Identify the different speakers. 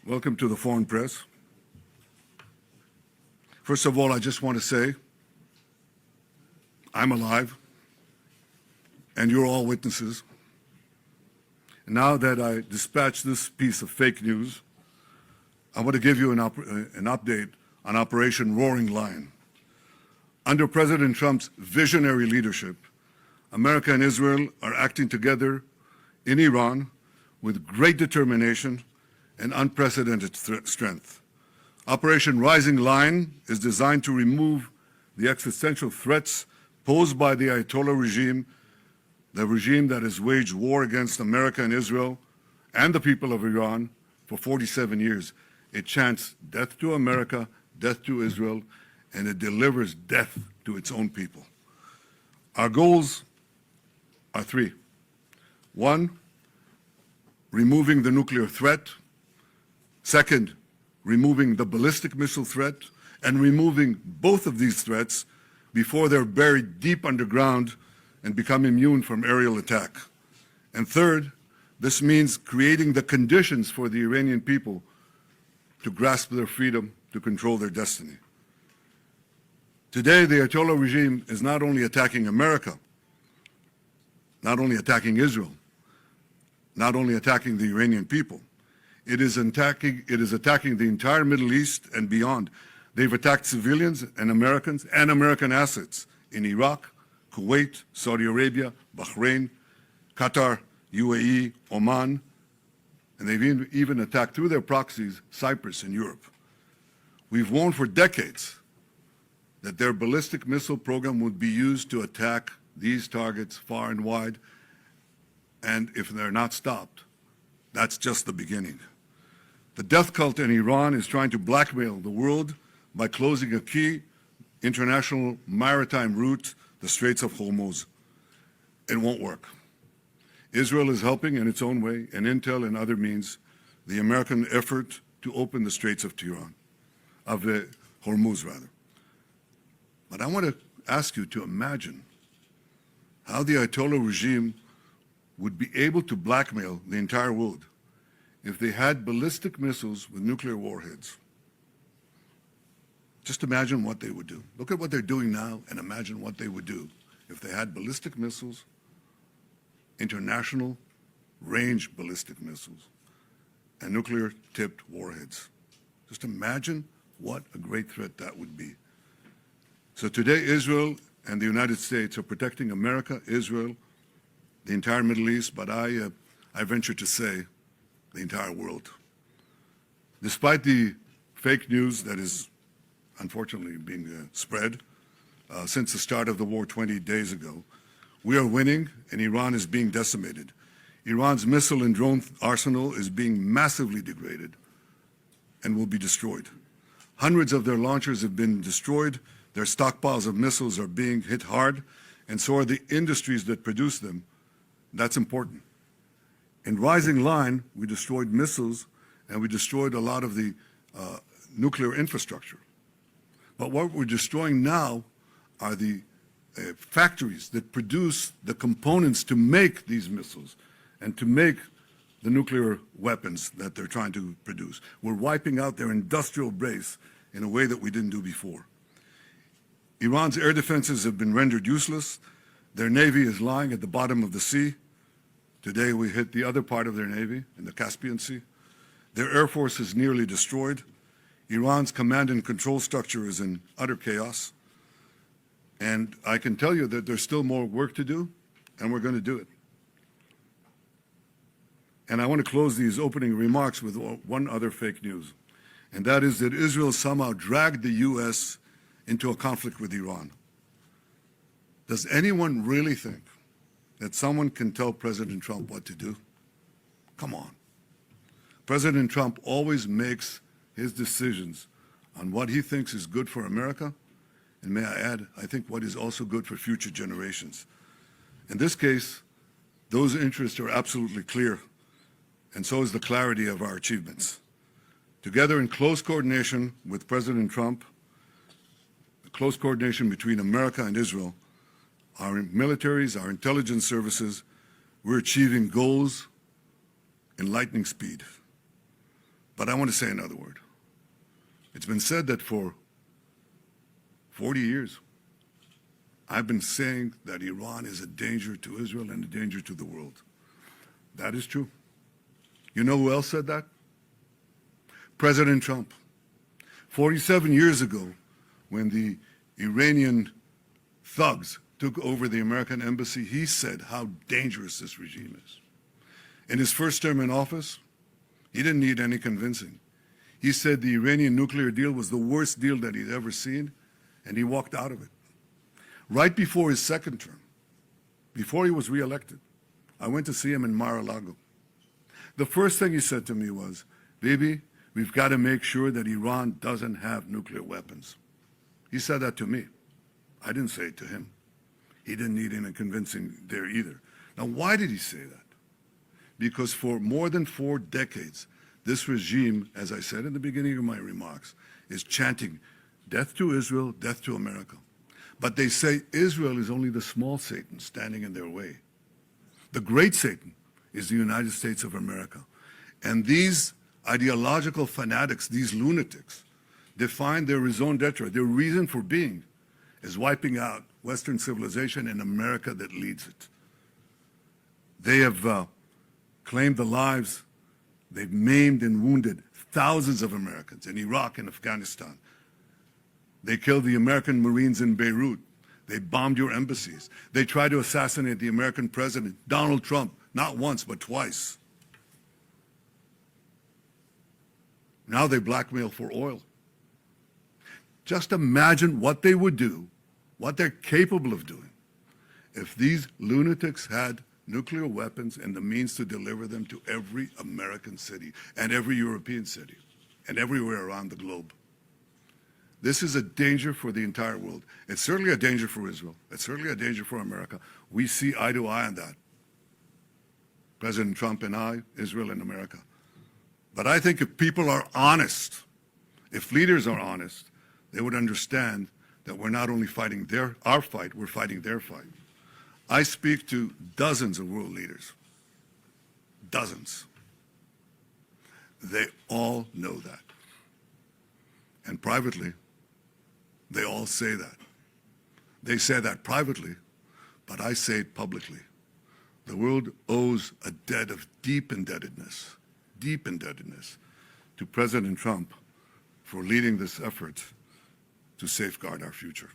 Speaker 1: Welcome to the Foreign Press. First of all, I just want to say I'm alive, and you're all witnesses. And now that I dispatched this piece of fake news, I want to give you an update on Operation Roaring Lion. Under President Trump's visionary leadership, America and Israel are acting together in Iran with great determination and unprecedented strength. Operation Rising Lion is designed to remove the existential threats posed by the Ayatollah regime, the regime that has waged war against America and Israel and the people of Iran for 47 years. It chants death to America, death to Israel, and it delivers death to its own people. Our goals are three. One, removing the nuclear threat. Second, removing the ballistic missile threat, and removing both of these threats before they're buried deep underground and become immune from aerial attack. And third, this means creating the conditions for the Iranian people to grasp their freedom, to control their destiny. Today, the Ayatollah regime is not only attacking America, not only attacking Israel, not only attacking the Iranian people, it is attacking the entire Middle East and beyond. They've attacked civilians and American assets in Iraq, Kuwait, Saudi Arabia, Bahrain, Qatar, UAE, Oman, and they've even attacked through their proxies Cyprus and Europe. We've warned for decades that their ballistic missile program would be used to attack these targets far and wide, and if they're not stopped, that's just the beginning. The death cult in Iran is trying to blackmail the world by closing a key international maritime route, the Straits of Hormuz. It won't work. Israel is helping in its own way, and intel and other means, the American effort to open the Straits of Hormuz, rather. But I want to ask you to imagine how the Ayatollah regime would be able to blackmail the entire world if they had ballistic missiles with nuclear warheads. Just imagine what they would do. Look at what they're doing now and imagine what they would do if they had ballistic missiles, international range ballistic missiles, and nuclear-tipped warheads. Just imagine what a great threat that would be. So today, Israel and the United States are protecting America, Israel, the entire Middle East, but I venture to say the entire world. Despite the fake news that is unfortunately being spread since the start of the war 20 days ago, we are winning and Iran is being decimated. Iran's missile and drone arsenal is being massively degraded and will be destroyed. Hundreds of their launchers have been destroyed, their stockpiles of missiles are being hit hard, and so are the industries that produce them. That's important. In Rising Lion, we destroyed missiles and we destroyed a lot of the nuclear infrastructure. But what we're destroying now are the factories that produce the components to make these missiles and to make the nuclear weapons that they're trying to produce. We're wiping out their industrial base in a way that we didn't do before. Iran's air defenses have been rendered useless. Their navy is lying at the bottom of the sea. Today we hit the other part of their navy in the Caspian Sea. Their air force is nearly destroyed. Iran's command and control structure is in utter chaos. And I can tell you that there's still more work to do, and we're going to do it. And I want to close these opening remarks with one other fake news, and that is that Israel somehow dragged the U.S. into a conflict with Iran. Does anyone really think that someone can tell President Trump what to do? Come on. President Trump always makes his decisions on what he thinks is good for America, and may I add, I think what is also good for future generations. In this case, those interests are absolutely clear, and so is the clarity of our achievements. Together in close coordination with President Trump, close coordination between America and Israel, our militaries, our intelligence services, we're achieving goals in lightning speed. But I want to say another word. It's been said that for 40 years, I've been saying that Iran is a danger to Israel and a danger to the world. That is true. You know who else said that? President Trump. 47 years ago, when the Iranian thugs took over the American embassy, he said how dangerous this regime is. In his first term in office, he didn't need any convincing. He said the Iranian nuclear deal was the worst deal that he'd ever seen, and he walked out of it. Right before his second term, before he was reelected, I went to see him in Mar-a-Lago. The first thing he said to me was, "Bibi, we've got to make sure that Iran doesn't have nuclear weapons." He said that to me. I didn't say it to him. He didn't need any convincing there either. Now, why did he say that? Because for more than 4 decades, this regime, as I said in the beginning of my remarks, is chanting death to Israel, death to America. But they say Israel is only the small Satan standing in their way. The great Satan is the United States of America. And these ideological fanatics, these lunatics, define their raison d'etre, their reason for being, is wiping out Western civilization and America that leads it. They have claimed the lives, they've maimed and wounded thousands of Americans in Iraq and Afghanistan. They killed the American Marines in Beirut. They bombed your embassies. They tried to assassinate the American president, Donald Trump, not once, but twice. Now they blackmail for oil. Just imagine what they would do, what they're capable of doing, if these lunatics had nuclear weapons and the means to deliver them to every American city and every European city and everywhere around the globe. This is a danger for the entire world. It's certainly a danger for Israel. It's certainly a danger for America. We see eye to eye on that. President Trump and I, Israel and America. But I think if people are honest, if leaders are honest, they would understand that we're not only fighting our fight, we're fighting their fight. I speak to dozens of world leaders. Dozens. They all know that. And privately, they all say that. They say that privately, but I say it publicly. The world owes a debt of deep indebtedness to President Trump for leading this effort to safeguard our future.